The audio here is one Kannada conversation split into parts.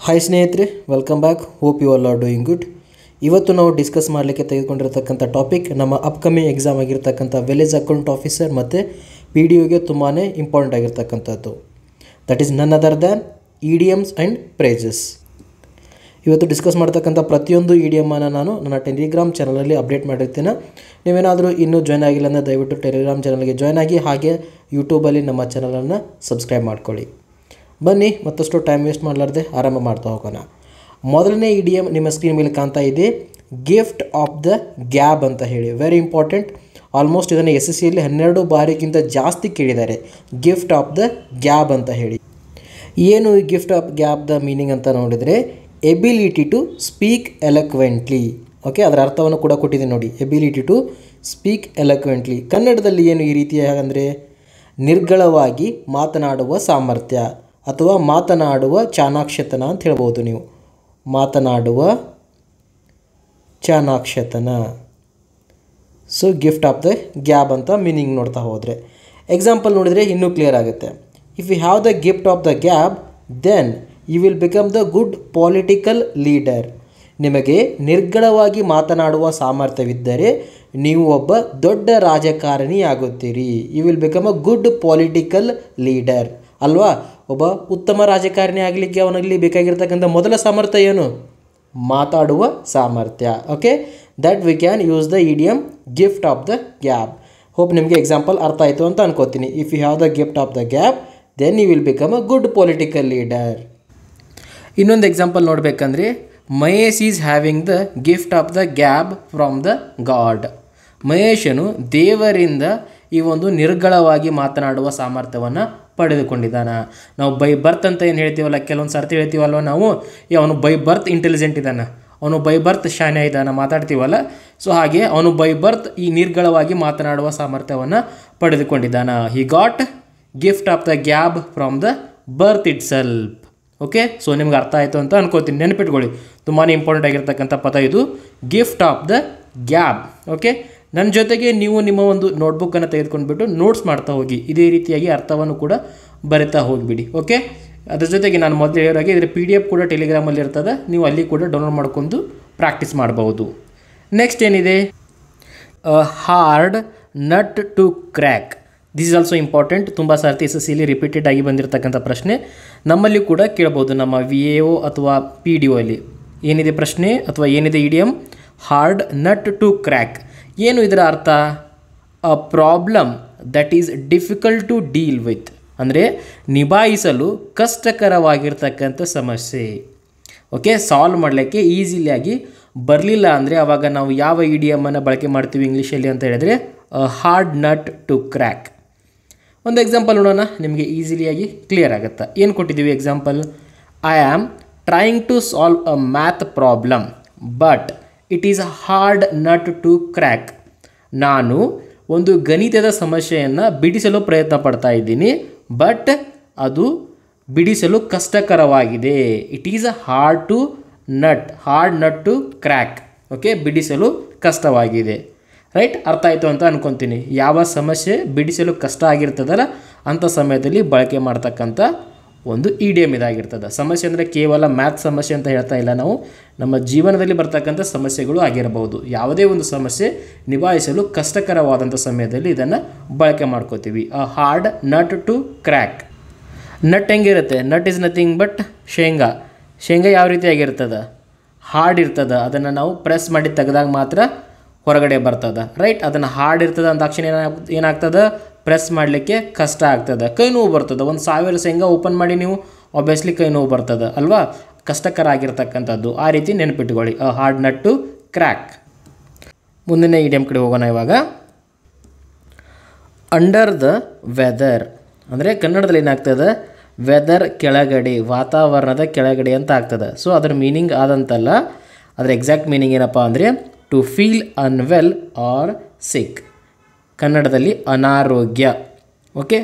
ಹಾಯ್ ಸ್ನೇಹಿತರೆ, welcome back. Hope you all are doing good. ಇವತ್ತು ನಾವು ಡಿಸ್ಕಸ್ ಮಾಡಲಿಕ್ಕೆ ತೆಗೆದುಕೊಂಡಿರತಕ್ಕಂಥ ಟಾಪಿಕ್ ನಮ್ಮ ಅಪ್ಕಮಿಂಗ್ ಎಕ್ಸಾಮ್ ಆಗಿರ್ತಕ್ಕಂಥ ವಿಲೇಜ್ ಅಕೌಂಟ್ ಆಫೀಸರ್ ಮತ್ತು ಪಿ ಡಿ ಒಗೆ ತುಂಬಾ ಇಂಪಾರ್ಟೆಂಟ್ ಆಗಿರ್ತಕ್ಕಂಥದ್ದು. That is none other than idioms and phrases. ಇವತ್ತು ಡಿಸ್ಕಸ್ ಮಾಡ್ತಕ್ಕಂಥ ಪ್ರತಿಯೊಂದು ಇಡಿಯಮನ್ನು ನಾನು ನನ್ನ ಟೆಲಿಗ್ರಾಮ್ ಚಾನಲಲ್ಲಿ ಅಪ್ಡೇಟ್ ಮಾಡಿರ್ತೀನಿ. ನೀವೇನಾದರೂ ಇನ್ನೂ ಜಾಯ್ನ್ ಆಗಿಲ್ಲ ಅಂದರೆ ದಯವಿಟ್ಟು ಟೆಲಿಗ್ರಾಮ್ ಚಾನಲ್ಗೆ ಜಾಯ್ನ್ ಆಗಿ, ಹಾಗೆ ಯೂಟ್ಯೂಬಲ್ಲಿ ನಮ್ಮ ಚಾನಲನ್ನು ಸಬ್ಸ್ಕ್ರೈಬ್ ಮಾಡ್ಕೊಳ್ಳಿ. ಬನ್ನಿ, ಮತ್ತಷ್ಟು ಟೈಮ್ ವೇಸ್ಟ್ ಮಾಡಲಾರ್ದೆ ಆರಂಭ ಮಾಡ್ತಾ ಹೋಗೋಣ. ಮೊದಲನೇ ಇಡಿಯಮ್ ನಿಮ್ಮ ಸ್ಕ್ರೀನ್ ಮೇಲೆ ಕಾಣ್ತಾ ಇದೆ, ಗಿಫ್ಟ್ ಆಫ್ ದ ಗ್ಯಾಬ್ ಅಂತ ಹೇಳಿ. Very important. ಆಲ್ಮೋಸ್ಟ್ ಇದನ್ನು ಎಸ್ ಎಸ್ ಸಿಯಲ್ಲಿ 12 ಬಾರಿಗಿಂತ ಜಾಸ್ತಿ ಕೇಳಿದ್ದಾರೆ. ಗಿಫ್ಟ್ ಆಫ್ ದ ಗ್ಯಾಬ್ ಅಂತ ಹೇಳಿ. ಏನು ಈ gift of gab the meaning ಅಂತ ನೋಡಿದರೆ, ಎಬಿಲಿಟಿ ಟು ಸ್ಪೀಕ್ ಎಲಕ್ವೆಂಟ್ಲಿ. ಓಕೆ, ಅದರ ಅರ್ಥವನ್ನು ಕೂಡ ಕೊಟ್ಟಿದ್ದೀನಿ ನೋಡಿ. ಎಬಿಲಿಟಿ ಟು ಸ್ಪೀಕ್ ಎಲಕ್ವೆಂಟ್ಲಿ ಕನ್ನಡದಲ್ಲಿ ಏನು ಈ ರೀತಿಯಾಗಿ ಅಂದರೆ, ನಿರ್ಗಳವಾಗಿ ಮಾತನಾಡುವ ಸಾಮರ್ಥ್ಯ ಅಥವಾ ಮಾತನಾಡುವ ಚಾಣಾಕ್ಷತನ ಅಂತ ಹೇಳ್ಬೋದು ನೀವು. ಮಾತನಾಡುವ ಚಾಣಾಕ್ಷತನ. So gift of the gab ಅಂತ ಮೀನಿಂಗ್ ನೋಡ್ತಾ ಹೋದರೆ, ಎಕ್ಸಾಂಪಲ್ ನೋಡಿದರೆ ಇನ್ನೂ ಕ್ಲಿಯರ್ ಆಗುತ್ತೆ. If you have the gift of the gab then you will become the good political leader. ನಿಮಗೆ ನಿರ್ಗಳವಾಗಿ ಮಾತನಾಡುವ ಸಾಮರ್ಥ್ಯವಿದ್ದರೆ ನೀವು ಒಬ್ಬ ದೊಡ್ಡ ರಾಜಕಾರಣಿಯಾಗುತ್ತೀರಿ. You will become a good political leader ಅಲ್ವಾ. ಒಬ್ಬ ಉತ್ತಮ ರಾಜಕಾರಣಿ ಆಗಲಿಕ್ಕೆ ಅವನಲ್ಲಿ ಬೇಕಾಗಿರ್ತಕ್ಕಂಥ ಮೊದಲ ಸಾಮರ್ಥ್ಯ ಏನು? ಮಾತಾಡುವ ಸಾಮರ್ಥ್ಯ. Okay, that we can use the idiom gift of the gab. Hope ನಿಮಗೆ ಎಕ್ಸಾಂಪಲ್ ಅರ್ಥ ಆಯಿತು ಅಂತ ಅನ್ಕೋತೀನಿ. If you have the gift of the gab then you will become a good political leader. ಇನ್ನೊಂದು ಎಕ್ಸಾಂಪಲ್ ನೋಡಬೇಕಂದ್ರೆ, Mahesh is having the gift of the gab from the god. ಮಹೇಶನು ದೇವರಿಂದ ಈ ಒಂದು ನಿರ್ಗಳವಾಗಿ ಮಾತನಾಡುವ ಸಾಮರ್ಥ್ಯವನ್ನು ಪಡೆದುಕೊಂಡಿದ್ದಾನೆ. ನಾವು ಬೈ ಬರ್ತ್ ಅಂತ ಏನು ಹೇಳ್ತೀವಲ್ಲ, ಕೆಲವೊಂದು ಸರ್ತಿ ಹೇಳ್ತೀವಲ್ವ ನಾವು, ಅವನು ಬೈ ಬರ್ತ್ ಇಂಟೆಲಿಜೆಂಟ್ ಇದ್ದಾನೆ, ಅವನು ಬೈ ಬರ್ತ್ ಶಾನೆ ಇದ್ದಾನೆ ಮಾತಾಡ್ತೀವಲ್ಲ. ಸೊ ಹಾಗೆ ಅವನು ಬೈ ಬರ್ತ್ ಈ ನಿರ್ಗಳವಾಗಿ ಮಾತನಾಡುವ ಸಾಮರ್ಥ್ಯವನ್ನು ಪಡೆದುಕೊಂಡಿದ್ದಾನೆ. He got gift of the gab from the birth itself. Okay, so ನಿಮ್ಗೆ ಅರ್ಥ ಆಯಿತು ಅಂತ ಅನ್ಕೋತೀನಿ. ನೆನಪಿಟ್ಕೊಳ್ಳಿ, ತುಂಬಾ ಇಂಪಾರ್ಟೆಂಟ್ ಆಗಿರ್ತಕ್ಕಂಥ ಪದ ಇದು, gift of the gab. Okay, ನನ್ನ ಜೊತೆಗೆ ನೀವು ನಿಮ್ಮ ಒಂದು ನೋಟ್ಬುಕ್ಕನ್ನು ತೆಗೆದುಕೊಂಡ್ಬಿಟ್ಟು ನೋಟ್ಸ್ ಮಾಡ್ತಾ ಹೋಗಿ. ಇದೇ ರೀತಿಯಾಗಿ ಅರ್ಥವನ್ನು ಕೂಡ ಬರಿತಾ ಹೋಗಿಬಿಡಿ. ಓಕೆ, ಅದ್ರ ಜೊತೆಗೆ ನಾನು ಮೊದಲು ಹೇಳೋರಿಗೆ ಇದರ PDF ಕೂಡ ಟೆಲಿಗ್ರಾಮಲ್ಲಿ ಇರ್ತದೆ, ನೀವು ಅಲ್ಲಿ ಕೂಡ ಡೌನ್ಲೋಡ್ ಮಾಡ್ಕೊಂಡು ಪ್ರಾಕ್ಟೀಸ್ ಮಾಡಬಹುದು. ನೆಕ್ಸ್ಟ್ ಏನಿದೆ, hard nut to crack. This is also important. ತುಂಬ ಸರ್ತಿ ಎಸ್ ಎಸ್ ಸಿಲಿ ರಿಪೀಟೆಡ್ ಆಗಿ ಬಂದಿರತಕ್ಕಂಥ ಪ್ರಶ್ನೆ, ನಮ್ಮಲ್ಲಿ ಕೂಡ ಕೇಳ್ಬೋದು. ನಮ್ಮ VAO ಅಥವಾ PDO ಅಲ್ಲಿ ಏನಿದೆ ಪ್ರಶ್ನೆ ಅಥವಾ ಏನಿದೆ idiom, hard nut to crack. ಏನು ಇದರ ಅರ್ಥ? A problem that is difficult to deal with, ಅಂದರೆ ನಿಭಾಯಿಸಲು ಕಷ್ಟಕರವಾಗಿರ್ತಕ್ಕಂಥ ಸಮಸ್ಯೆ. ಓಕೆ, ಸಾಲ್ವ್ ಮಾಡಲಿಕ್ಕೆ ಈಸಿಲಿಯಾಗಿ ಬರಲಿಲ್ಲ ಅಂದರೆ ಆವಾಗ ನಾವು ಯಾವ ಇಡಿಯಮನ್ನು ಬಳಕೆ ಮಾಡ್ತೀವಿ ಇಂಗ್ಲೀಷಲ್ಲಿ ಅಂತ ಹೇಳಿದರೆ, ಹಾರ್ಡ್ ನಟ್ ಟು ಕ್ರ್ಯಾಕ್. ಒಂದು ಎಕ್ಸಾಂಪಲ್ ನೋಡೋಣ, ನಿಮಗೆ ಈಸಿಲಿಯಾಗಿ ಕ್ಲಿಯರ್ ಆಗುತ್ತೆ. ಏನು ಕೊಟ್ಟಿದ್ದೀವಿ example? I am trying to solve a math problem but it is hard nut to crack. ನಾನು ಒಂದು ಗಣಿತದ ಸಮಸ್ಯೆಯನ್ನು ಬಿಡಿಸಲು ಪ್ರಯತ್ನ ಪಡ್ತಾ ಇದ್ದೀನಿ, ಬಟ್ ಅದು ಬಿಡಿಸಲು ಕಷ್ಟಕರವಾಗಿದೆ. It is a hard nut to crack. Okay, ಬಿಡಿಸಲು ಕಷ್ಟವಾಗಿದೆ. ರೈಟ್, ಅರ್ಥ ಆಯಿತು ಅಂತ ಅನ್ಕೊತೀನಿ. ಯಾವ ಸಮಸ್ಯೆ ಬಿಡಿಸಲು ಕಷ್ಟ ಆಗಿರ್ತದಲ್ಲ ಅಂಥ ಸಮಯದಲ್ಲಿ ಬಳಕೆ ಮಾಡ್ತಕ್ಕಂಥ ಒಂದು ಇಡಿಯಮ್ ಇದಾಗಿರ್ತದೆ. ಸಮಸ್ಯೆ ಅಂದರೆ ಕೇವಲ ಮ್ಯಾಥ್ ಸಮಸ್ಯೆ ಅಂತ ಹೇಳ್ತಾ ಇಲ್ಲ ನಾವು, ನಮ್ಮ ಜೀವನದಲ್ಲಿ ಬರ್ತಕ್ಕಂಥ ಸಮಸ್ಯೆಗಳು ಆಗಿರಬಹುದು. ಯಾವುದೇ ಒಂದು ಸಮಸ್ಯೆ ನಿಭಾಯಿಸಲು ಕಷ್ಟಕರವಾದಂಥ ಸಮಯದಲ್ಲಿ ಇದನ್ನು ಬಳಕೆ ಮಾಡ್ಕೋತೀವಿ. A hard nut to crack. Nut ಹೆಂಗಿರುತ್ತೆ? ನಟ್ ಈಸ್ ನಥಿಂಗ್ ಬಟ್ ಶೇಂಗಾ. ಶೇಂಗಾ ಯಾವ ರೀತಿಯಾಗಿರ್ತದೆ? ಹಾರ್ಡ್ ಇರ್ತದೆ. ಅದನ್ನು ನಾವು ಪ್ರೆಸ್ ಮಾಡಿ ತೆಗೆದಾಗ ಮಾತ್ರ ಹೊರಗಡೆ ಬರ್ತದೆ. ರೈಟ್, ಅದನ್ನು ಹಾರ್ಡ್ ಇರ್ತದೆ ಅಂದಾಕ್ಷಣ ಏನಾಗ್ತದೆ? ಪ್ರೆಸ್ ಮಾಡಲಿಕ್ಕೆ ಕಷ್ಟ ಆಗ್ತದೆ, ಕೈ ನೋವು ಬರ್ತದೆ. 1000 ಶೇಂಗಾ ಓಪನ್ ಮಾಡಿ ನೀವು ಆಬ್ವಿಯಸ್ಲಿ ಕೈ ನೋವು ಬರ್ತದೆ ಅಲ್ವಾ, ಕಷ್ಟಕರ ಆಗಿರ್ತಕ್ಕಂಥದ್ದು. ಆ ರೀತಿ ನೆನಪಿಟ್ಕೊಳ್ಳಿ, a hard nut to crack. ಮುಂದಿನ ಇಡಿಯಮ್ ಕಡೆ ಹೋಗೋಣ ಇವಾಗ. ಅಂಡರ್ ದ ವೆದರ್ ಅಂದರೆ ಕನ್ನಡದಲ್ಲಿ ಏನಾಗ್ತದೆ? ವೆದರ್ ಕೆಳಗಡೆ, ವಾತಾವರಣದ ಕೆಳಗಡೆ ಅಂತ ಆಗ್ತದೆ. ಸೊ ಅದರ ಮೀನಿಂಗ್ ಆದಂತಲ್ಲ, ಅದರ ಎಕ್ಸಾಕ್ಟ್ ಮೀನಿಂಗ್ ಏನಪ್ಪ ಅಂದರೆ to feel unwell or sick. ಕನ್ನಡದಲ್ಲಿ ಅನಾರೋಗ್ಯ. ಓಕೆ,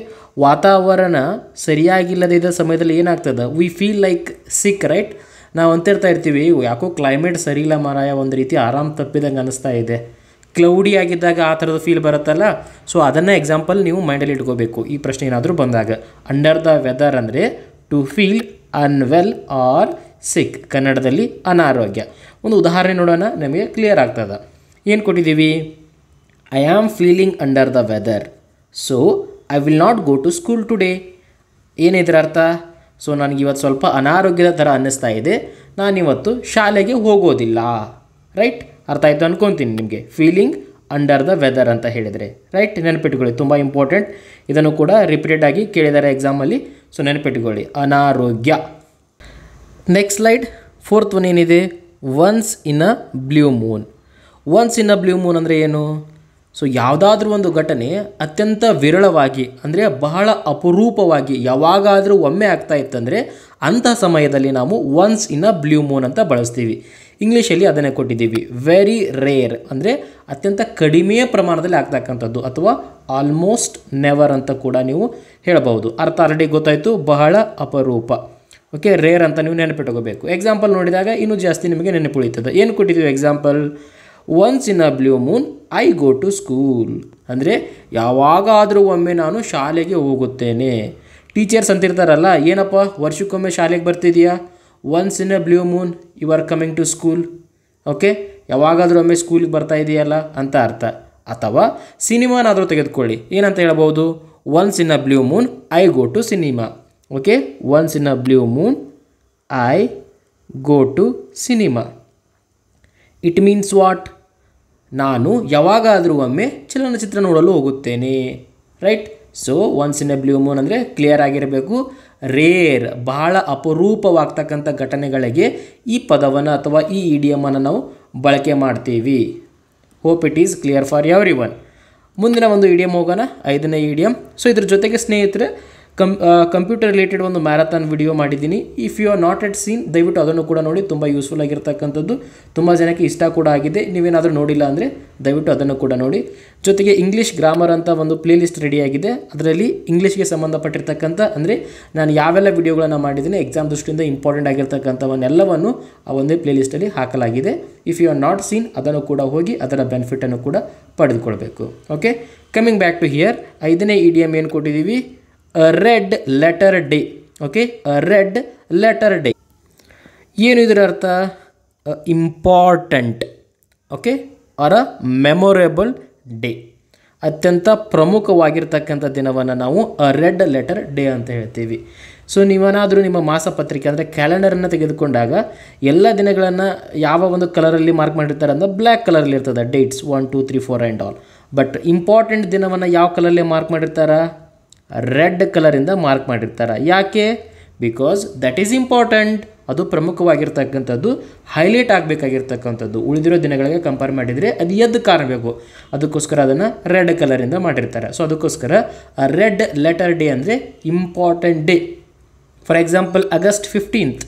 ವಾತಾವರಣ ಸರಿಯಾಗಿಲ್ಲದಿದ್ದ ಸಮಯದಲ್ಲಿ ಏನಾಗ್ತದೆ? We feel like sick. Right, ನಾವು ಅಂತಿರ್ತಾ ಇರ್ತೀವಿ, ಯಾಕೋ ಕ್ಲೈಮೇಟ್ ಸರಿ ಇಲ್ಲ ಮಾರಾಯ, ಒಂದು ರೀತಿ ಆರಾಮ್ ತಪ್ಪಿದಂಗೆ ಅನ್ನಿಸ್ತಾ ಇದೆ. ಕ್ಲೌಡಿ ಆಗಿದ್ದಾಗ ಆ ಥರದ ಫೀಲ್ ಬರುತ್ತಲ್ಲ, ಸೊ ಅದನ್ನು ಎಕ್ಸಾಂಪಲ್ ನೀವು ಮೈಂಡಲ್ಲಿ ಇಟ್ಕೋಬೇಕು ಈ ಪ್ರಶ್ನೆ ಏನಾದರೂ ಬಂದಾಗ. ಅಂಡರ್ ದ ವೆದರ್ ಅಂದರೆ to feel unwell or sick, ಕನ್ನಡದಲ್ಲಿ ಅನಾರೋಗ್ಯ. ಒಂದು ಉದಾಹರಣೆ ನೋಡೋಣ, ನಮಗೆ ಕ್ಲಿಯರ್ ಆಗ್ತದೆ. ಏನು ಕೊಟ್ಟಿದ್ದೀವಿ? I am feeling under the weather, so I will not go to school today. ಏನಿದ್ರ ಅರ್ಥ? ಸೊ ನನಗಿವತ್ತು ಸ್ವಲ್ಪ ಅನಾರೋಗ್ಯದ ಥರ ಅನ್ನಿಸ್ತಾ ಇದೆ, ನಾನಿವತ್ತು ಶಾಲೆಗೆ ಹೋಗೋದಿಲ್ಲ. ರೈಟ್? ಅರ್ಥ ಆಯಿತು ಅನ್ಕೊತೀನಿ ನಿಮಗೆ. ಫೀಲಿಂಗ್ ಅಂಡರ್ ದ ವೆದರ್ ಅಂತ ಹೇಳಿದರೆ. ರೈಟ್? ನೆನಪಿಟ್ಕೊಳ್ಳಿ, ತುಂಬ ಇಂಪಾರ್ಟೆಂಟ್. ಇದನ್ನು ಕೂಡ ರಿಪೀಟೆಡ್ ಆಗಿ ಕೇಳಿದ್ದಾರೆ ಎಕ್ಸಾಮಲ್ಲಿ, ಸೊ ನೆನಪಿಟ್ಕೊಳ್ಳಿ. ಅನಾರೋಗ್ಯ. Next slide. ಫೋರ್ತ್ ಒನ್ ಏನಿದೆ? Once in a blue Moon. Once in a blue moon ಅಂದರೆ ಏನು? ಸೊ ಯಾವುದಾದ್ರೂ ಒಂದು ಘಟನೆ ಅತ್ಯಂತ ವಿರಳವಾಗಿ, ಅಂದರೆ ಬಹಳ ಅಪರೂಪವಾಗಿ ಯಾವಾಗಾದರೂ ಒಮ್ಮೆ ಆಗ್ತಾ ಇತ್ತಂದರೆ ಅಂಥ ಸಮಯದಲ್ಲಿ ನಾವು once in a blue Moon ಅಂತ ಬಳಸ್ತೀವಿ. ಇಂಗ್ಲೀಷಲ್ಲಿ ಅದನ್ನೇ ಕೊಟ್ಟಿದ್ದೀವಿ, ವೆರಿ ರೇರ್, ಅಂದರೆ ಅತ್ಯಂತ ಕಡಿಮೆ ಪ್ರಮಾಣದಲ್ಲಿ ಆಗ್ತಕ್ಕಂಥದ್ದು, ಅಥವಾ ಆಲ್ಮೋಸ್ಟ್ ನೆವರ್ ಅಂತ ಕೂಡ ನೀವು ಹೇಳಬಹುದು. ಅರ್ಥ ಆಲ್ರೆಡಿ ಗೊತ್ತಾಯಿತು, ಬಹಳ ಅಪರೂಪ. ಓಕೆ, ರೇರ್ ಅಂತ ನೀವು ನೆನಪಿಟ್ಕೋಬೇಕು. ಎಕ್ಸಾಂಪಲ್ ನೋಡಿದಾಗ ಇನ್ನೂ ಜಾಸ್ತಿ ನಿಮಗೆ ನೆನಪುಳಿತದೆ. ಏನು ಕೊಟ್ಟಿದ್ದೀವಿ example? Once in a blue moon I go to school, ಅಂದರೆ ಯಾವಾಗಾದರೂ ಒಮ್ಮೆ ನಾನು ಶಾಲೆಗೆ ಹೋಗುತ್ತೇನೆ. ಟೀಚರ್ಸ್ ಅಂತಿರ್ತಾರಲ್ಲ, ಏನಪ್ಪ ವರ್ಷಕ್ಕೊಮ್ಮೆ ಶಾಲೆಗೆ ಬರ್ತಿದೆಯಾ? Once in a blue moon you are coming to school. Okay, ಯಾವಾಗಾದರೂ ಒಮ್ಮೆ ಸ್ಕೂಲಿಗೆ ಬರ್ತಾ ಇದೆಯಲ್ಲ ಅಂತ ಅರ್ಥ. ಅಥವಾ ಸಿನಿಮಾನಾದರೂ ತೆಗೆದುಕೊಳ್ಳಿ, ಏನಂತ ಹೇಳ್ಬೋದು? Once in a blue moon I go to cinema. Okay, once in a blue moon I go to cinema. It means what? ನಾನು ಯಾವಾಗಾದರೂ ಒಮ್ಮೆ ಚಲನಚಿತ್ರ ನೋಡಲು ಹೋಗುತ್ತೇನೆ. Right? So once in a blue moon ಅಂದರೆ ಕ್ಲಿಯರ್ ಆಗಿರಬೇಕು, ರೇರ್, ಬಹಳ ಅಪರೂಪವಾಗ್ತಕ್ಕಂಥ ಘಟನೆಗಳಿಗೆ ಈ ಪದವನ್ನು ಅಥವಾ ಈ ಇಡಿಯಮನ್ನು ನಾವು ಬಳಕೆ ಮಾಡ್ತೀವಿ. Hope it is clear for every one. ಮುಂದಿನ ಒಂದು ಇಡಿಯಮ್ ಹೋಗೋಣ, 5ನೇ ಇಡಿಯಮ್. ಸೊ ಇದ್ರ ಜೊತೆಗೆ ಸ್ನೇಹಿತರೆ ಕಂಪ್ಯೂಟರ್ ರಿಲೇಟೆಡ್ ಒಂದು ಮ್ಯಾರಥಾನ್ ವಿಡಿಯೋ ಮಾಡಿದ್ದೀನಿ. If you are not yet seen, ದಯವಿಟ್ಟು ಅದನ್ನು ಕೂಡ ನೋಡಿ, ತುಂಬ ಯೂಸ್ಫುಲ್ ಆಗಿರ್ತಕ್ಕಂಥದ್ದು, ತುಂಬ ಜನಕ್ಕೆ ಇಷ್ಟ ಕೂಡ ಆಗಿದೆ. ನೀವೇನಾದರೂ ನೋಡಿಲ್ಲ ಅಂದರೆ ದಯವಿಟ್ಟು ಅದನ್ನು ಕೂಡ ನೋಡಿ. ಜೊತೆಗೆ ಇಂಗ್ಲೀಷ್ ಗ್ರಾಮರ್ ಅಂತ ಒಂದು ಪ್ಲೇ ಲಿಸ್ಟ್ ರೆಡಿಯಾಗಿದೆ. ಅದರಲ್ಲಿ ಇಂಗ್ಲೀಷ್ಗೆ ಸಂಬಂಧಪಟ್ಟಿರ್ತಕ್ಕಂಥ, ಅಂದರೆ ನಾನು ಯಾವೆಲ್ಲ ವಿಡಿಯೋಗಳನ್ನು ಮಾಡಿದ್ದೀನಿ ಎಕ್ಸಾಮ್ ದೃಷ್ಟಿಯಿಂದ ಇಂಪಾರ್ಟೆಂಟ್ ಆಗಿರ್ತಕ್ಕಂಥವನ್ನೆಲ್ಲವನ್ನು ಆ ಒಂದೇ ಪ್ಲೇ ಲಿಸ್ಟಲ್ಲಿ ಹಾಕಲಾಗಿದೆ. If you are not seen, ಅದನ್ನು ಕೂಡ ಹೋಗಿ ಅದರ ಬೆನಿಫಿಟನ್ನು ಕೂಡ ಪಡೆದುಕೊಳ್ಬೇಕು. Okay, coming back to here, 5ನೇ ಇಡಿಯಮ್ ಏನು ಕೊಟ್ಟಿದ್ದೀವಿ? Red letter day. Okay, red letter day ಏನು ಇದರ ಅರ್ಥ? Important, okay, or a memorable day. ಅತ್ಯಂತ ಪ್ರಮುಖವಾಗಿರ್ತಕ್ಕಂಥ ದಿನವನ್ನು ನಾವು ರೆಡ್ ಲೆಟರ್ ಡೇ ಅಂತ ಹೇಳ್ತೀವಿ. ಸೊ ನೀವೇನಾದರೂ ನಿಮ್ಮ ಮಾಸಪತ್ರಿಕೆ ಅಂದರೆ ಕ್ಯಾಲೆಂಡರನ್ನು ತೆಗೆದುಕೊಂಡಾಗ ಎಲ್ಲ ದಿನಗಳನ್ನು ಯಾವ ಒಂದು ಕಲರಲ್ಲಿ ಮಾರ್ಕ್ ಮಾಡಿರ್ತಾರೆ ಅಂದರೆ ಬ್ಲ್ಯಾಕ್ ಕಲರಲ್ಲಿ ಇರ್ತದೆ, dates 1 2 3 4 and all. But important ದಿನವನ್ನು ಯಾವ ಕಲರಲ್ಲಿ ಮಾರ್ಕ್ ಮಾಡಿರ್ತಾರೆ? ರೆಡ್ ಕಲರಿಂದ ಮಾರ್ಕ್ ಮಾಡಿರ್ತಾರೆ. ಯಾಕೆ? ಬಿಕಾಸ್ ದಟ್ ಈಸ್ ಇಂಪಾರ್ಟೆಂಟ್, ಅದು ಪ್ರಮುಖವಾಗಿರ್ತಕ್ಕಂಥದ್ದು, ಹೈಲೈಟ್ ಆಗಬೇಕಾಗಿರ್ತಕ್ಕಂಥದ್ದು. ಉಳಿದಿರೋ ದಿನಗಳಿಗೆ ಕಂಪೇರ್ ಮಾಡಿದರೆ ಅದು ಎದ್ದು ಕಾಣಬೇಕು, ಅದಕ್ಕೋಸ್ಕರ ಅದನ್ನು ರೆಡ್ ಕಲರಿಂದ ಮಾಡಿರ್ತಾರೆ. ಸೊ ಅದಕ್ಕೋಸ್ಕರ ರೆಡ್ ಲೆಟರ್ ಡೇ ಅಂದರೆ important day. For example August 15th,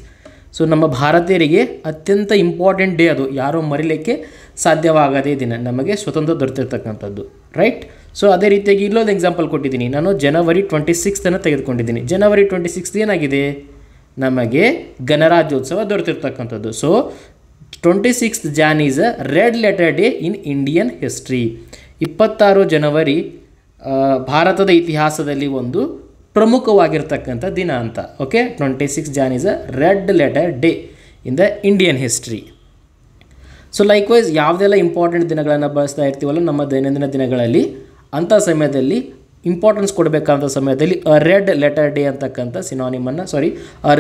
so ನಮ್ಮ ಭಾರತೀಯರಿಗೆ ಅತ್ಯಂತ ಇಂಪಾರ್ಟೆಂಟ್ ಡೇ, ಅದು ಯಾರೋ ಮರಿಲಿಕ್ಕೆ ಸಾಧ್ಯವಾಗದೇ ದಿನ, ನಮಗೆ ಸ್ವತಂತ್ರ ದೊರೆತಿರ್ತಕ್ಕಂಥದ್ದು. ರೈಟ್? ಸೊ ಅದೇ ರೀತಿಯಾಗಿ ಇಲ್ಲೊಂದು ಎಕ್ಸಾಂಪಲ್ ಕೊಟ್ಟಿದ್ದೀನಿ ನಾನು, ಜನವರಿ 26th ತೆಗೆದುಕೊಂಡಿದ್ದೀನಿ. ಜನವರಿ 26th ಏನಾಗಿದೆ? ನಮಗೆ ಗಣರಾಜ್ಯೋತ್ಸವ ದೊರೆತಿರ್ತಕ್ಕಂಥದ್ದು. So 26th Jan is a red letter day in Indian history. 26 ಜನವರಿ ಭಾರತದ ಇತಿಹಾಸದಲ್ಲಿ ಒಂದು ಪ್ರಮುಖವಾಗಿರ್ತಕ್ಕಂಥ ದಿನ ಅಂತ. Okay, 26 Jan is a red letter day in the Indian history. So likewise ಯಾವುದೆಲ್ಲ ಇಂಪಾರ್ಟೆಂಟ್ ದಿನಗಳನ್ನು ಬಳಸ್ತಾ ಇರ್ತೀವಲ್ಲ ನಮ್ಮ ದೈನಂದಿನ ದಿನಗಳಲ್ಲಿ, ಅಂಥ ಸಮಯದಲ್ಲಿ ಇಂಪಾರ್ಟೆನ್ಸ್ ಕೊಡಬೇಕಂತ ಸಮಯದಲ್ಲಿ ರೆಡ್ ಲೆಟರ್ ಡೇ ಅಂತಕ್ಕಂಥ ಸಿನಾನಿಮನ್ನು,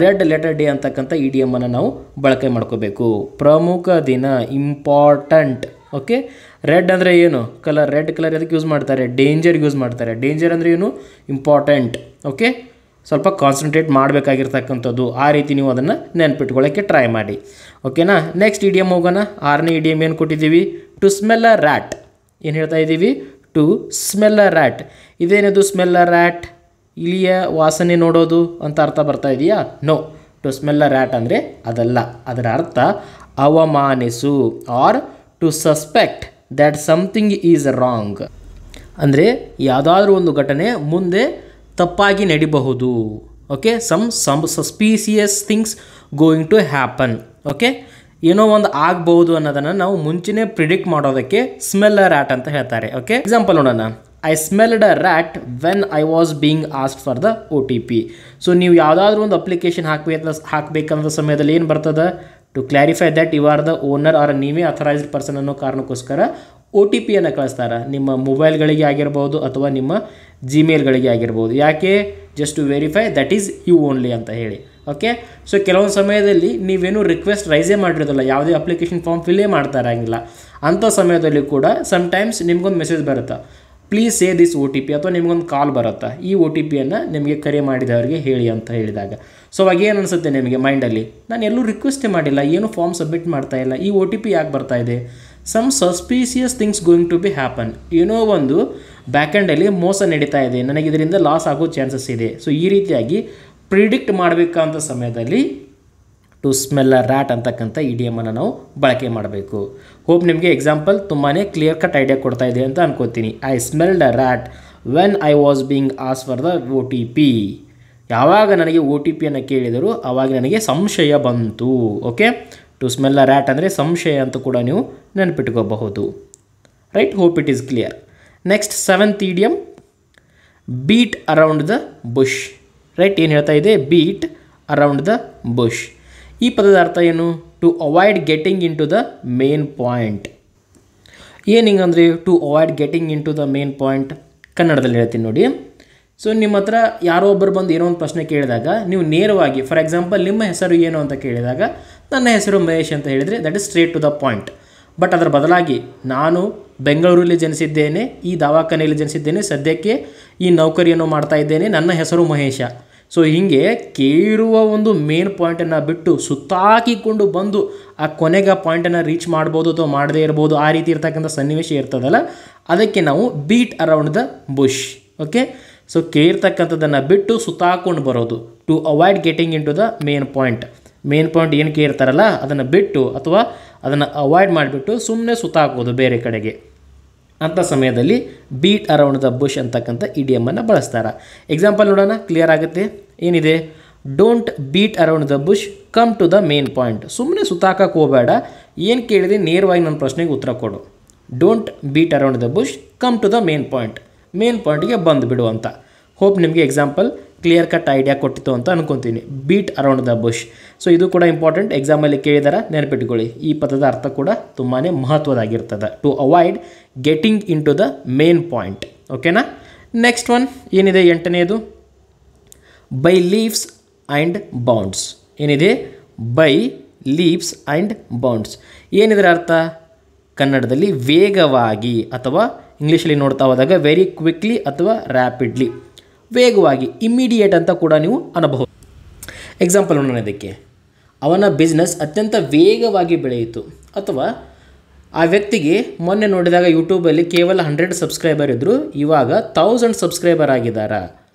ರೆಡ್ ಲೆಟರ್ ಡೇ ಅಂತಕ್ಕಂಥ ಇಡಿಯಮನ್ನು ನಾವು ಬಳಕೆ ಮಾಡ್ಕೋಬೇಕು. ಪ್ರಮುಖ ದಿನ, ಇಂಪಾರ್ಟೆಂಟ್. ಓಕೆ, ರೆಡ್ ಅಂದರೆ ಏನು? ಕಲರ್. ರೆಡ್ ಕಲರ್ ಅದಕ್ಕೆ ಯೂಸ್ ಮಾಡ್ತಾರೆ? ಡೇಂಜರ್ ಯೂಸ್ ಮಾಡ್ತಾರೆ. ಡೇಂಜರ್ ಅಂದರೆ ಏನು? ಇಂಪಾರ್ಟೆಂಟ್. ಓಕೆ, ಸ್ವಲ್ಪ ಕಾನ್ಸಂಟ್ರೇಟ್ ಮಾಡಬೇಕಾಗಿರ್ತಕ್ಕಂಥದ್ದು. ಆ ರೀತಿ ನೀವು ಅದನ್ನು ನೆನ್ಪಿಟ್ಕೊಳ್ಳೋಕ್ಕೆ ಟ್ರೈ ಮಾಡಿ. ಓಕೆನಾ? ನೆಕ್ಸ್ಟ್ ಇಡಿಯಮ್ ಹೋಗೋಣ. 6ನೇ ಇಡಿಯಮ್ ಏನು ಕೊಟ್ಟಿದ್ದೀವಿ? To smell a rat. ಏನು ಹೇಳ್ತಾ ಇದ್ದೀವಿ? To smell a rat. ಇದೇನಿದು ಸ್ಮೆಲ್ ಅ ರ್ಯಾಟ್? ಇಲಿಯ ವಾಸನೆ ನೋಡೋದು ಅಂತ ಅರ್ಥ ಬರ್ತಾ ಇದೆಯಾ? No. To smell a rat ಅಂದರೆ ಅದಲ್ಲ. ಅದರ ಅರ್ಥ ಅವಮಾನಿಸು, or to suspect that something is wrong. ಅಂದರೆ ಯಾವುದಾದ್ರೂ ಒಂದು ಘಟನೆ ಮುಂದೆ ತಪ್ಪಾಗಿ ನಡಿಬಹುದು. Okay, some suspicious things going to happen. Okay, ಏನೋ ಒಂದು ಆಗಬಹುದು ಅನ್ನೋದನ್ನು ನಾವು ಮುಂಚೆನೇ ಪ್ರಿಡಿಕ್ಟ್ ಮಾಡೋದಕ್ಕೆ ಸ್ಮೆಲ್ ಅ ರ್ಯಾಟ್ ಅಂತ ಹೇಳ್ತಾರೆ. ಓಕೆ, ಎಕ್ಸಾಂಪಲ್ ನೋಡೋಣ. I smelled a rat when I was being asked for the OTP. So ನೀವು ಯಾವುದಾದ್ರೂ ಒಂದು ಅಪ್ಲಿಕೇಶನ್ ಹಾಕಬೇಕಂದ ಸಮಯದಲ್ಲಿ ಏನು ಬರ್ತದೆ, to clarify that you are the owner or ನೀವೇ ಅಥರೈಸ್ಡ್ ಪರ್ಸನ್ ಅನ್ನೋ ಕಾರಣಕ್ಕೋಸ್ಕರ OTPಯನ್ನು ಕಳಿಸ್ತಾರೆ ನಿಮ್ಮ ಮೊಬೈಲ್ಗಳಿಗೆ ಆಗಿರ್ಬೋದು ಅಥವಾ ನಿಮ್ಮ ಜಿಮೇಲ್ಗಳಿಗೆ ಆಗಿರ್ಬೋದು. ಯಾಕೆ, just to verify that is you only ಅಂತ ಹೇಳಿ. ಓಕೆ, ಸೊ ಕೆಲವೊಂದು ಸಮಯದಲ್ಲಿ ನೀವೇನು ರಿಕ್ವೆಸ್ಟ್ ರೈಸೇ ಮಾಡಿರೋದಿಲ್ಲ, ಯಾವುದೇ ಅಪ್ಲಿಕೇಶನ್ ಫಾರ್ಮ್ ಫಿಲ್ಲೇ ಮಾಡ್ತಾ ಇರೋಂಗಿಲ್ಲ. ಅಂಥ ಸಮಯದಲ್ಲಿ ಕೂಡ ಸಮ್ಟೈಮ್ಸ್ ನಿಮ್ಗೊಂದು ಮೆಸೇಜ್ ಬರುತ್ತೆ, ಪ್ಲೀಸ್ ಸೇ ದಿಸ್ OTP, ಅಥವಾ ನಿಮ್ಗೊಂದು ಕಾಲ್ ಬರುತ್ತೆ, ಈ OTPಯನ್ನು ನಿಮಗೆ ಕರೆ ಮಾಡಿದವರಿಗೆ ಹೇಳಿ ಅಂತ ಹೇಳಿದಾಗ. ಸೊ ಅವಾಗ ಏನು ಅನಿಸುತ್ತೆ ನಿಮಗೆ ಮೈಂಡಲ್ಲಿ, ನಾನು ಎಲ್ಲೂ ರಿಕ್ವೆಸ್ಟೇ ಮಾಡಿಲ್ಲ, ಏನು ಫಾರ್ಮ್ ಸಬ್ಮಿಟ್ ಮಾಡ್ತಾ ಇಲ್ಲ, ಈ OTP ಯಾಕೆ ಬರ್ತಾ ಇದೆ, some suspicious things going to be happen, ಏನೋ ಒಂದು ಬ್ಯಾಕೆಂಡಲ್ಲಿ ಮೋಸ ನಡೀತಾ ಇದೆ, ನನಗೆ ಇದರಿಂದ ಲಾಸ್ ಆಗೋ ಚಾನ್ಸಸ್ ಇದೆ. ಸೊ ಈ ರೀತಿಯಾಗಿ ಪ್ರಿಡಿಕ್ಟ್ ಮಾಡಬೇಕಂತ ಸಮಯದಲ್ಲಿ ಟು ಸ್ಮೆಲ್ ಅ ರ್ಯಾಟ್ ಅಂತಕ್ಕಂಥ ಇಡಿಯಮನ್ನು ನಾವು ಬಳಕೆ ಮಾಡಬೇಕು. ಹೋಪ್ ನಿಮಗೆ ಎಕ್ಸಾಂಪಲ್ ತುಂಬಾ ಕ್ಲಿಯರ್ ಕಟ್ ಐಡಿಯಾ ಕೊಡ್ತಾ ಇದೆ ಅಂತ ಅನ್ಕೋತೀನಿ. I smelled a rat when I was being as for the OTP. ಯಾವಾಗ ನನಗೆ OTPಯನ್ನು ಕೇಳಿದರು ಆವಾಗ ನನಗೆ ಸಂಶಯ ಬಂತು. Okay, to smell a rat ಅಂದರೆ ಸಂಶಯ ಅಂತ ಕೂಡ ನೀವು ನೆನಪಿಟ್ಕೋಬಹುದು. Right, hope it is clear. Next 7th idiom, beat around the bush. Right, ಏನು ಹೇಳ್ತಾ ಇದೆ, ಬೀಟ್ ಅರೌಂಡ್ ದ ಬುಷ್. ಈ ಪದದ ಅರ್ಥ ಏನು, to avoid getting into the main point. ಏನು ಹಿಂಗಂದರೆ to avoid getting into the main point, ಕನ್ನಡದಲ್ಲಿ ಹೇಳ್ತೀನಿ ನೋಡಿ. ಸೊ ನಿಮ್ಮ ಹತ್ರ ಯಾರೋ ಒಬ್ಬರು ಬಂದು ಏನೋ ಒಂದು ಪ್ರಶ್ನೆ ಕೇಳಿದಾಗ ನೀವು ನೇರವಾಗಿ, ಫಾರ್ ಎಕ್ಸಾಂಪಲ್ ನಿಮ್ಮ ಹೆಸರು ಏನು ಅಂತ ಕೇಳಿದಾಗ ನನ್ನ ಹೆಸರು ಮಹೇಶ್ ಅಂತ ಹೇಳಿದರೆ that is straight to the point. But ಅದರ ಬದಲಾಗಿ ನಾನು ಬೆಂಗಳೂರಲ್ಲಿ ಜನಿಸಿದ್ದೇನೆ, ಈ ದವಾಖಾನೆಯಲ್ಲಿ ಜನಿಸಿದ್ದೇನೆ, ಸದ್ಯಕ್ಕೆ ಈ ನೌಕರಿಯನ್ನು ಮಾಡ್ತಾ ಇದ್ದೇನೆ, ನನ್ನ ಹೆಸರು ಮಹೇಶ. ಸೊ ಹೀಗೆ ಕೇಳಿರುವ ಒಂದು ಮೇನ್ ಪಾಯಿಂಟನ್ನು ಬಿಟ್ಟು ಸುತ್ತಾಕಿಕೊಂಡು ಬಂದು ಆ ಕೊನೆಗೆ ಆ ಪಾಯಿಂಟನ್ನು ರೀಚ್ ಮಾಡ್ಬೋದು ಅಥವಾ ಮಾಡದೇ ಇರ್ಬೋದು, ಆ ರೀತಿ ಇರ್ತಕ್ಕಂಥ ಸನ್ನಿವೇಶ ಇರ್ತದಲ್ಲ, ಅದಕ್ಕೆ ನಾವು beat around the bush. Okay, so ಕೇಳಿರ್ತಕ್ಕಂಥದ್ದನ್ನು ಬಿಟ್ಟು ಸುತ್ತಾಕೊಂಡು ಬರೋದು, to avoid getting into the main point. Main point ಏನು ಕೇಳ್ತಾರಲ್ಲ ಅದನ್ನು ಬಿಟ್ಟು ಅಥವಾ ಅದನ್ನು ಅವಾಯ್ಡ್ ಮಾಡಿಬಿಟ್ಟು ಸುಮ್ಮನೆ ಸುತ್ತಾಕೋದು ಬೇರೆ ಕಡೆಗೆ. ಅಂಥ ಸಮಯದಲ್ಲಿ ಬೀಟ್ ಅರೌಂಡ್ ದ ಬುಷ್ ಅಂತಕ್ಕಂಥ ಇಡಿಯಮನ್ನು ಬಳಸ್ತಾರೆ. ಎಕ್ಸಾಂಪಲ್ ನೋಡೋಣ, ಕ್ಲಿಯರ್ ಆಗುತ್ತೆ. ಏನಿದೆ, don't beat around the bush, come to the main point. ಸುಮ್ಮನೆ ಸುತ್ತಾಕಕ್ಕೆ ಹೋಗಬೇಡ, ಏನು ಕೇಳಿದೆ ನೇರವಾಗಿ ನನ್ನ ಪ್ರಶ್ನೆಗೆ ಉತ್ತರ ಕೊಡು. Don't beat around the bush, come to the main point. Main ಪಾಯಿಂಟ್ಗೆ ಬಂದು ಬಿಡು ಅಂತ. ಹೋಪ್ ನಿಮಗೆ ಎಕ್ಸಾಂಪಲ್ ಕ್ಲಿಯರ್ ಕಟ್ ಐಡಿಯಾ ಕೊಟ್ಟಿತ್ತು ಅಂತ ಅನ್ಕೊತೀನಿ. Beat around the bush. So ಇದು ಕೂಡ ಇಂಪಾರ್ಟೆಂಟ್, ಎಕ್ಸಾಮಲ್ಲಿ ಕೇಳಿದಾರೆ ನೆನಪಿಟ್ಕೊಳ್ಳಿ. ಈ ಪದದ ಅರ್ಥ ಕೂಡ ತುಂಬಾ ಮಹತ್ವದಾಗಿರ್ತದೆ, to avoid getting into the main point. ಓಕೆನಾ. ನೆಕ್ಸ್ಟ್ ಒನ್ ಏನಿದೆ, 8ನೇದು, ಬೈ ಲೀವ್ಸ್ ಆ್ಯಂಡ್ ಬೌಂಡ್ಸ್. ಏನಿದೆ, ಬೈ ಲೀವ್ಸ್ ಆ್ಯಂಡ್ ಬೌಂಡ್ಸ್. ಏನಿದರ ಅರ್ಥ, ಕನ್ನಡದಲ್ಲಿ ವೇಗವಾಗಿ, ಅಥವಾ ಇಂಗ್ಲೀಷಲ್ಲಿ ನೋಡ್ತಾ ಹೋದಾಗ ವೆರಿ ಕ್ವಿಕ್ಲಿ ಅಥವಾ ರ್ಯಾಪಿಡ್ಲಿ, ವೇಗವಾಗಿ, ಇಮ್ಮಿಡಿಯೇಟ್ ಅಂತ ಕೂಡ ನೀವು ಅನ್ನಬಹುದು. ಎಕ್ಸಾಂಪಲ್ ನೋಡೋಣ ಇದಕ್ಕೆ, ಅವನ ಬಿಸ್ನೆಸ್ ಅತ್ಯಂತ ವೇಗವಾಗಿ ಬೆಳೆಯಿತು. ಅಥವಾ ಆ ವ್ಯಕ್ತಿಗೆ ಮೊನ್ನೆ ನೋಡಿದಾಗ ಯೂಟ್ಯೂಬಲ್ಲಿ ಕೇವಲ 100 ಸಬ್ಸ್ಕ್ರೈಬರ್ ಇದ್ದರು, ಇವಾಗ 1000 ಸಬ್ಸ್ಕ್ರೈಬರ್ ಆಗಿದ್ದಾರೆ.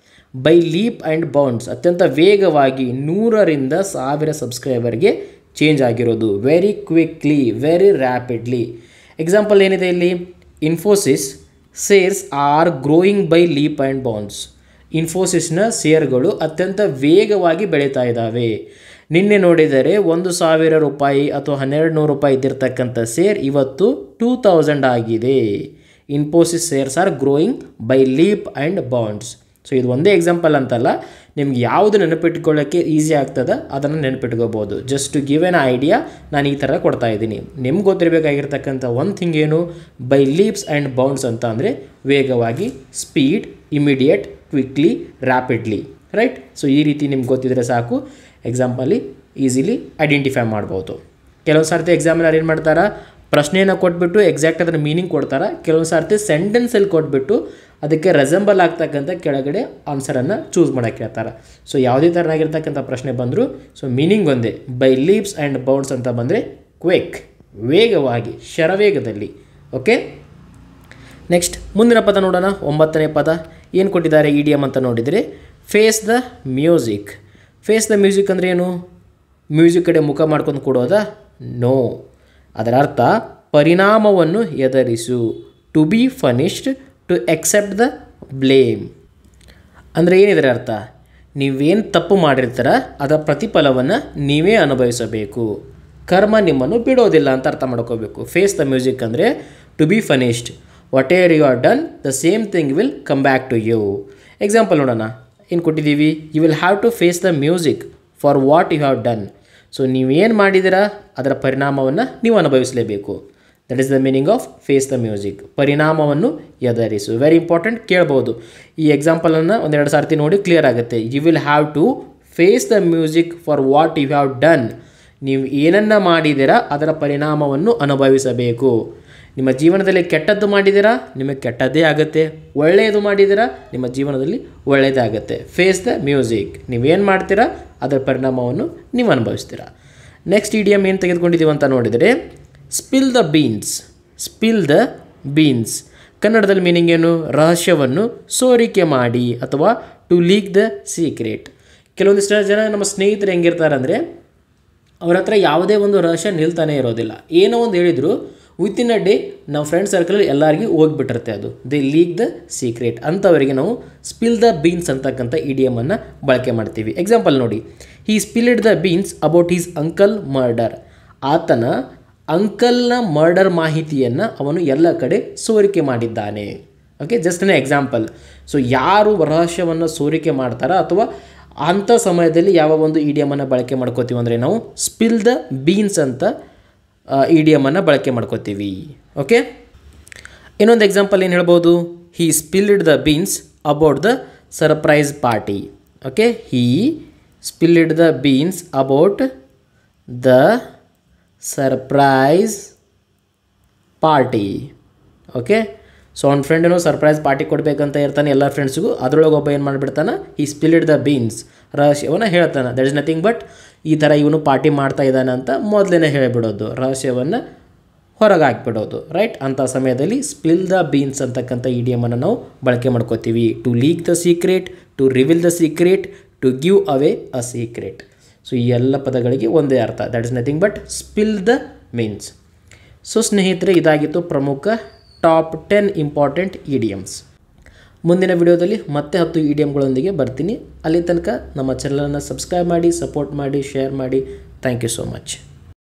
ಬೈ ಲೀಪ್ ಆ್ಯಂಡ್ ಬೌಂಡ್ಸ್, ಅತ್ಯಂತ ವೇಗವಾಗಿ 100ರಿಂದ 1000 ಸಬ್ಸ್ಕ್ರೈಬರ್ಗೆ ಚೇಂಜ್ ಆಗಿರೋದು, very quickly, very rapidly. Example ಏನಿದೆ ಇಲ್ಲಿ, Infosys shares are growing by leap and bounds. ಇನ್ಫೋಸಿಸ್ನ ಶೇರ್ಗಳು ಅತ್ಯಂತ ವೇಗವಾಗಿ ಬೆಳೀತಾ ಇದ್ದಾವೆ. ನಿನ್ನೆ ನೋಡಿದರೆ 1000 ರೂಪಾಯಿ ಅಥವಾ 1200 ರೂಪಾಯಿ ಇದ್ದಿರ್ತಕ್ಕಂಥ ಶೇರ್ ಇವತ್ತು 2000 ಆಗಿದೆ. Infosys shares are growing by leap and bounds. So ಇದು ಒಂದೇ ಎಕ್ಸಾಂಪಲ್ ಅಂತಲ್ಲ, ನಿಮ್ಗೆ ಯಾವುದು ನೆನಪಿಟ್ಕೊಳ್ಳೋಕ್ಕೆ ಈಸಿ ಆಗ್ತದೆ ಅದನ್ನು ನೆನಪಿಟ್ಕೋಬೋದು. Just to give an idea ನಾನು ಈ ಥರ ಕೊಡ್ತಾ ಇದ್ದೀನಿ. ನಿಮ್ಗೆ ಗೊತ್ತಿರಬೇಕಾಗಿರ್ತಕ್ಕಂಥ ಒಂದು ಥಿಂಗ್ ಏನು, ಬೈ ಲೀಪ್ಸ್ ಆ್ಯಂಡ್ ಬೌಂಡ್ಸ್ ಅಂತ ಅಂದರೆ ವೇಗವಾಗಿ, speed, immediate, quickly, rapidly. Right. So ಈ ರೀತಿ ನಿಮ್ಗೆ ಗೊತ್ತಿದ್ರೆ ಸಾಕು, ಎಕ್ಸಾಂಪಲ್ಲಿ ಈಸಿಲಿ ಐಡೆಂಟಿಫೈ ಮಾಡ್ಬೋದು. ಕೆಲವೊಂದು ಸಾರ್ತಿ ಎಕ್ಸಾಮಲ್ಲಿ ಏನು ಮಾಡ್ತಾರೆ, ಪ್ರಶ್ನೆಯನ್ನು ಕೊಟ್ಬಿಟ್ಟು ಎಕ್ಸಾಕ್ಟ್ ಅದರ ಮೀನಿಂಗ್ ಕೊಡ್ತಾರೆ. ಕೆಲವೊಂದು ಸಾರ್ತಿ ಸೆಂಟೆನ್ಸಲ್ಲಿ ಕೊಟ್ಬಿಟ್ಟು ಅದಕ್ಕೆ ರೆಸೆಂಬಲ್ ಆಗ್ತಕ್ಕಂಥ ಕೆಳಗಡೆ ಆನ್ಸರನ್ನು ಚೂಸ್ ಮಾಡೋಕ್ಕೆ ಹೇಳ್ತಾರೆ. ಸೊ ಯಾವುದೇ ಥರನಾಗಿರ್ತಕ್ಕಂಥ ಪ್ರಶ್ನೆ ಬಂದರೂ ಸೊ ಮೀನಿಂಗ್ ಒಂದೇ, ಬೈ ಲೀಪ್ಸ್ ಆ್ಯಂಡ್ ಬೌಂಡ್ಸ್ ಅಂತ ಬಂದರೆ ಕ್ವಿಕ್, ವೇಗವಾಗಿ, ಶರವೇಗದಲ್ಲಿ. ಓಕೆ. ನೆಕ್ಸ್ಟ್ ಮುಂದಿನ ಪದ ನೋಡೋಣ, 9ನೇ ಪದ ಏನು ಕೊಟ್ಟಿದ್ದಾರೆ ಇಡಿಯಮ್ ಅಂತ ನೋಡಿದರೆ, face the music. Face the music ಅಂದರೆ ಏನು, ಮ್ಯೂಸಿಕ್ ಕಡೆ ಮುಖ ಮಾಡ್ಕೊಂಡು ಕೊಡೋದಾ? ನೋ. ಅದರ ಅರ್ಥ ಪರಿಣಾಮವನ್ನು ಎದುರಿಸು, to be punished, to accept the blame. ಅಂದರೆ ಏನಿದರ ಅರ್ಥ, ನೀವೇನು ತಪ್ಪು ಮಾಡಿರ್ತೀರ ಅದರ ಪ್ರತಿಫಲವನ್ನು ನೀವೇ ಅನುಭವಿಸಬೇಕು, ಕರ್ಮ ನಿಮ್ಮನ್ನು ಬಿಡೋದಿಲ್ಲ ಅಂತ ಅರ್ಥ ಮಾಡ್ಕೋಬೇಕು. ಫೇಸ್ ದ ಮ್ಯೂಸಿಕ್ ಅಂದರೆ to be punished, whatever you are done the same thing will come back to you. Example ನೋಡೋಣ, ಏನು ಕೊಟ್ಟಿದ್ದೀವಿ, you will have to face the music for what you have done. So ನೀವೇನು ಮಾಡಿದ್ದೀರಾ ಅದರ ಪರಿಣಾಮವನ್ನು ನೀವು ಅನುಭವಿಸಲೇಬೇಕು. That is the meaning of face the music. ಪರಿಣಾಮವನ್ನು ಎದುರಿಸು. ವೆರಿ ಇಂಪಾರ್ಟೆಂಟ್, ಕೇಳ್ಬೋದು. ಈ ಎಕ್ಸಾಂಪಲನ್ನು ಒಂದೆರಡು ಸಾರ್ತಿ ನೋಡಿ ಕ್ಲಿಯರ್ ಆಗುತ್ತೆ. You will have to face the music for what you have done. ನೀವು ಏನನ್ನು ಮಾಡಿದ್ದೀರಾ ಅದರ ಪರಿಣಾಮವನ್ನು ಅನುಭವಿಸಬೇಕು. ನಿಮ್ಮ ಜೀವನದಲ್ಲಿ ಕೆಟ್ಟದ್ದು ಮಾಡಿದ್ದೀರಾ, ನಿಮಗೆ ಕೆಟ್ಟದ್ದೇ ಆಗುತ್ತೆ. ಒಳ್ಳೆಯದು ಮಾಡಿದ್ದೀರಾ, ನಿಮ್ಮ ಜೀವನದಲ್ಲಿ ಒಳ್ಳೆಯದೇ ಆಗುತ್ತೆ. Face the music. ನೀವೇನು ಮಾಡ್ತೀರಾ ಅದರ ಪರಿಣಾಮವನ್ನು ನೀವು ಅನುಭವಿಸ್ತೀರಾ. ನೆಕ್ಸ್ಟ್ ಇಡಿಯಮ್ ಏನು ತೆಗೆದುಕೊಂಡಿದ್ದೀವಿ ಅಂತ ನೋಡಿದರೆ, spill the beans. Spill the beans ಕನ್ನಡದಲ್ಲಿ ಮೀನಿಂಗ್ ಏನು? ರಹಸ್ಯವನ್ನು ಸೋರಿಕೆ ಮಾಡಿ ಅಥವಾ ಟು ಲೀಕ್ ದ ಸೀಕ್ರೆಟ್. ಕೆಲವೊಂದಿಷ್ಟು ಜನ ನಮ್ಮ ಸ್ನೇಹಿತರು ಹೆಂಗಿರ್ತಾರೆ ಅಂದರೆ, ಅವ್ರ ಹತ್ರ ಯಾವುದೇ ಒಂದು ರಹಸ್ಯ ನಿಲ್ತಾನೆ ಇರೋದಿಲ್ಲ. ಏನೋ ಒಂದು ಹೇಳಿದರು, ವಿತಿನ್ ಅ ಡೇ ನಾವು ಫ್ರೆಂಡ್ ಸರ್ಕಲಲ್ಲಿ ಎಲ್ಲರಿಗೂ ಹೋಗಿಬಿಟ್ಟಿರುತ್ತೆ ಅದು. They leak the secret. ಅಂಥವರಿಗೆ ನಾವು ಸ್ಪಿಲ್ ದ ಬೀನ್ಸ್ ಅಂತಕ್ಕಂಥ ಇಡಿಯಮನ್ನು ಬಳಕೆ ಮಾಡ್ತೀವಿ. ಎಕ್ಸಾಂಪಲ್ ನೋಡಿ, he spilled the beans about his uncle murder. ಆತನ ಅಂಕಲ್ನ ಮರ್ಡರ್ ಮಾಹಿತಿಯನ್ನು ಅವನು ಎಲ್ಲ ಕಡೆ ಸೋರಿಕೆ ಮಾಡಿದ್ದಾನೆ. Okay, just an example. So ಯಾರು ರಹಸ್ಯವನ್ನು ಸೋರಿಕೆ ಮಾಡ್ತಾರೋ ಅಥವಾ ಅಂಥ ಸಮಯದಲ್ಲಿ ಯಾವ ಒಂದು ಇಡಿಯಮನ್ನು ಬಳಕೆ ಮಾಡ್ಕೋತೀವಿ ಅಂದರೆ ನಾವು ಸ್ಪಿಲ್ ದ ಬೀನ್ಸ್ ಅಂತ ಇಡಿಯಮನ್ನು ಬಳಕೆ ಮಾಡ್ಕೋತೀವಿ. ಓಕೆ, ಇನ್ನೊಂದು ಎಕ್ಸಾಂಪಲ್ ಏನು ಹೇಳ್ಬೋದು, he spilled the beans about the surprise party. Okay, he spilled the beans about the surprise party. Okay, so ಅವ್ನ ಫ್ರೆಂಡನು ಸರ್ಪ್ರೈಸ್ ಪಾರ್ಟಿ ಕೊಡಬೇಕಂತ ಇರ್ತಾನೆ ಎಲ್ಲ ಫ್ರೆಂಡ್ಸಿಗೂ. ಅದರೊಳಗೆ ಒಬ್ಬ ಏನು ಮಾಡಿಬಿಡ್ತಾನೆ, ಈ ಸ್ಪಿಲ್ಡ್ ದ ಬೀನ್ಸ್ ರಹಸ್ಯವನ್ನು ಹೇಳ್ತಾನೆ. ದಟ್ ಇಸ್ ನಥಿಂಗ್ ಬಟ್ ಈ ಥರ ಇವನು ಪಾರ್ಟಿ ಮಾಡ್ತಾ ಇದ್ದಾನೆ ಅಂತ ಮೊದಲೇ ಹೇಳಿಬಿಡೋದು, ರಹಸ್ಯವನ್ನು ಹೊರಗೆ ಹಾಕಿಬಿಡೋದು. ರೈಟ್, ಅಂಥ ಸಮಯದಲ್ಲಿ ಸ್ಪಿಲ್ ದ ಬೀನ್ಸ್ ಅಂತಕ್ಕಂಥ ಇಡಿಯಮನ್ನು ನಾವು ಬಳಕೆ ಮಾಡ್ಕೋತೀವಿ. To leak the secret, to reveal the secret, to give away a secret. So ಈ ಎಲ್ಲ ಪದಗಳಿಗೆ ಒಂದೇ ಅರ್ಥ. That is nothing but spill the means. So ಸ್ನೇಹಿತರೆ, ಇದಾಗಿತ್ತು ಪ್ರಮುಖ ಟಾಪ್ 10 ಇಂಪಾರ್ಟೆಂಟ್ ಇಡಿಯಮ್ಸ್. ಮುಂದಿನ ವಿಡಿಯೋದಲ್ಲಿ ಮತ್ತೆ 10 ಇಡಿಯಮ್ಗಳೊಂದಿಗೆ ಬರ್ತೀನಿ. ಅಲ್ಲಿ ತನಕ ನಮ್ಮ ಚಾನಲನ್ನು ಸಬ್ಸ್ಕ್ರೈಬ್ ಮಾಡಿ, ಸಪೋರ್ಟ್ ಮಾಡಿ, ಶೇರ್ ಮಾಡಿ. Thank you so much.